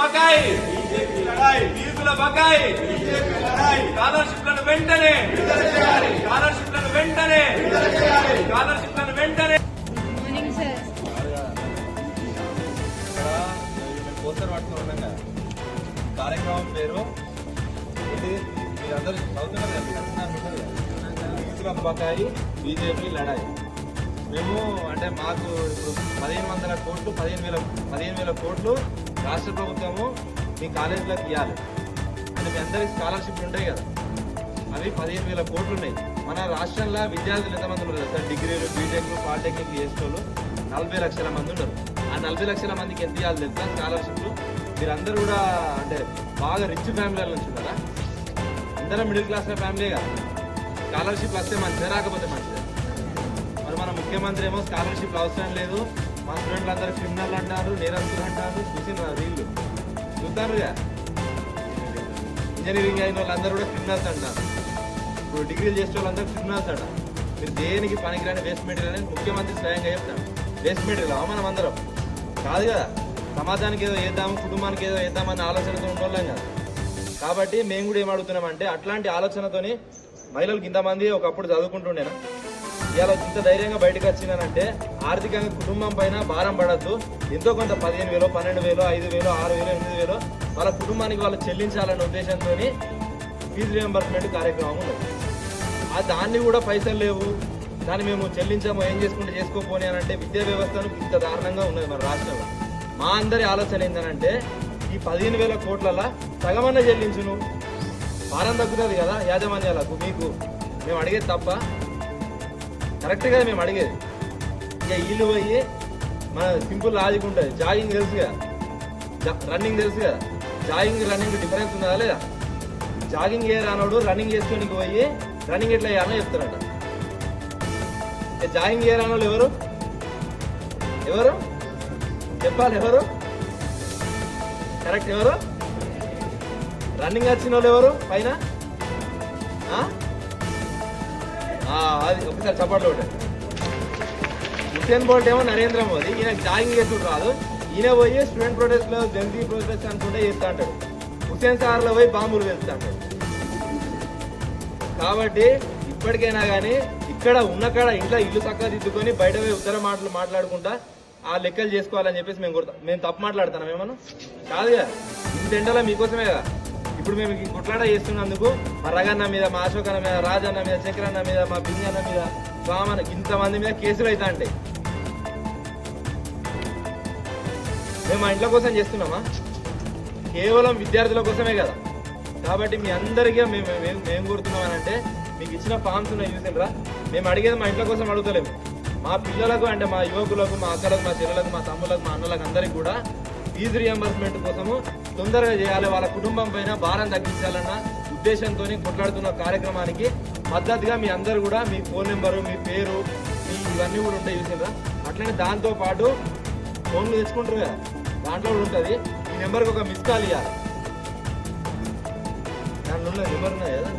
బకాయి ఫీజుల బకాయి స్కాలర్షిప్లను వెంటనే స్కాలర్షిప్లను వెంటనే స్కాలర్షిప్లను వెంటనే పోస్టర్ పట్టుకుని ఉన్నాం కదా కార్యక్రమం పేరు ఇది మీరందరూ చదువుతున్నారు ఫీజుల బకాయి బీజేపీ లడాయి. మేము అంటే మాకు ఇప్పుడు 1500 కోట్లు 15,000 కోట్లు రాష్ట్ర ప్రభుత్వము మీ కాలేజీలకు ఇవ్వాలి అంటే మీ అందరికి స్కాలర్షిప్లు ఉంటాయి కదా అవి 15,000 కోట్లు ఉన్నాయి. మన రాష్ట్రంలో విద్యార్థులు ఎంతమంది ఉన్నారు సార్? డిగ్రీలు బీటెక్లు పాలిటెక్నిక్ చేసేటోళ్ళు 40 లక్షల మంది ఉన్నారు. ఆ 40 లక్షల మందికి ఎంత ఇవ్వాలి తెలుసా స్కాలర్షిప్లు? మీరందరూ కూడా అంటే బాగా రిచ్ ఫ్యామిలీల నుంచి ఉన్నారా? అందరం మిడిల్ క్లాస్ ఫ్యామిలీ కదా. స్కాలర్షిప్లు వస్తే మంచిదే రాకపోతే మంచిదే. మరి మన ముఖ్యమంత్రి ఏమో స్కాలర్షిప్లు అవసరం లేదు మా స్టూడెంట్లు అందరూ క్రిమినల్ అంటారు నేరస్తులు అంటారు. చూసిన వీళ్ళు చూస్తారుగా ఇంజనీరింగ్ అయిన వాళ్ళందరూ కూడా క్రిమినల్స్ అంటారు. ఇప్పుడు డిగ్రీలు చేసే వాళ్ళందరూ క్రిమినల్స్ అంట. మీరు దేనికి పనికిరాని వేస్ట్ మెటీరియల్ అని ముఖ్యమంత్రి స్వయంగా చెప్తాడు. వేస్ట్ మెటీరియల్ మనం అందరం కాదు కదా. సమాజానికి ఏదో వేద్దాము కుటుంబానికి ఏదో వేద్దామన్న ఆలోచనతో ఉండోళ్ళం కదా. కాబట్టి మేము కూడా ఏమడుగుతున్నామంటే అట్లాంటి ఆలోచనతోని మహిళలకు ఇంతమంది ఒకప్పుడు చదువుకుంటుండేనా ఇలా ఇంత ధైర్యంగా బయటకు వచ్చినానంటే ఆర్థికంగా కుటుంబం పైన భారం పడద్దు. ఎంతో కొంత 15,000 12,000 5,000 6,000 8,000 వాళ్ళ కుటుంబానికి వాళ్ళు చెల్లించాలనే ఉద్దేశంతో ఫీజు రియంబర్స్మెంట్ కార్యక్రమం ఉన్నది. దాన్ని కూడా పైసలు లేవు దాన్ని మేము చెల్లించాము ఏం చేసుకుంటే చేసుకోపోని అని అంటే విద్యా వ్యవస్థను ఇంత దారుణంగా ఉన్నది మన రాష్ట్రంలో. మా అందరి ఆలోచన ఏంటంటే ఈ 15,000 కోట్లలో సగమన్న చెల్లించును భారం తగ్గుతుంది కదా యాజమాన్యాలకు. మీకు మేము అడిగేది తప్ప కరెక్ట్ కదా మేము అడిగేది. ఇక వీళ్ళు పోయి మన సింపుల్ లాజిక్ ఉంటుంది. జాగింగ్ తెలుసు కదా రన్నింగ్ తెలుసు కదా. జాగింగ్ రన్నింగ్ డిఫరెన్స్ ఉందా లేదా? జాగింగ్ ఏ రానోడు రన్నింగ్ చేసుకోనికి పోయి రన్నింగ్ ఎట్లా చేయాలో చెప్తారట. జాగింగ్ ఏ రానోళ్ళు ఎవరు చెప్పాలి ఎవరు కరెక్ట్ ఎవరు? రన్నింగ్ వచ్చిన వాళ్ళు ఎవరు పైన? అది ఒకసారి చప్పట్లు ఉంటాయి. హుసేన్ బోల్ట్ ఏమో నరేంద్ర మోదీ. ఈయన జాగింగ్ చేసుడు రాదు. ఈయన పోయి స్టూడెంట్ ప్రొటెస్ట్ లో జంతీ ప్రొటెస్ట్ అనుకుంటే చేస్తా అంటాడు. హుసేన్ సాగర్లో పోయి బాంబులు వేస్తా అంటాడు. కాబట్టి ఇప్పటికైనా కానీ ఇక్కడ ఉన్న కాడ ఇంట్లో ఇల్లు చక్కగా దిద్దుకొని బయట పోయి ఉత్తర మాట్లాడుకుంటా ఆ లెక్కలు చేసుకోవాలని చెప్పేసి మేము తప్పు మాట్లాడుతున్నాం ఏమన్నా కాదు కదా. ఇంత ఎండలో మీకోసమే కదా ఇప్పుడు మేము ఈ కొట్లాట చేస్తున్నందుకు మా రగన్న మీద మా అశోక్ అన్న మీద రాజన్న మీద చక్రన్న మీద మా బింగన్న మీద స్వామన్న ఇంతమంది మీద కేసులు అవుతా అంటే మేము మా ఇంట్లో కోసం చేస్తున్నామా? కేవలం విద్యార్థుల కోసమే కదా. కాబట్టి మీ అందరికీ మేము కోరుతున్నామనంటే మీకు ఇచ్చిన ఫామ్స్ ఉన్నాయి చూసిండ్రా. మేము అడిగేది మా ఇంట్లో కోసం అడుగుతలేము. మా పిల్లలకు అంటే మా యువకులకు మా అక్కలకు మా చెల్లెలకు మా తమ్ములకు మా అన్నలకు అందరికీ కూడా ఫీజు రియంబర్స్మెంట్ కోసము తొందరగా చేయాలి వాళ్ళ కుటుంబం పైన భారం తగ్గించాలన్న ఉద్దేశంతో కొట్లాడుతున్న కార్యక్రమానికి మద్దతుగా మీ అందరూ కూడా మీ ఫోన్ నెంబరు మీ పేరు మీ ఇవన్నీ కూడా ఉంటాయి చూసిండ్రా. అట్లనే దాంతో పాటు ఫోన్లు తెచ్చుకుంటారు కదా దాంట్లో కూడా ఉంటుంది. ఈ నెంబర్కి ఒక మిస్ కాల్ ఇవ్వాలి. దాంట్లో నెంబర్ ఉన్నది కదా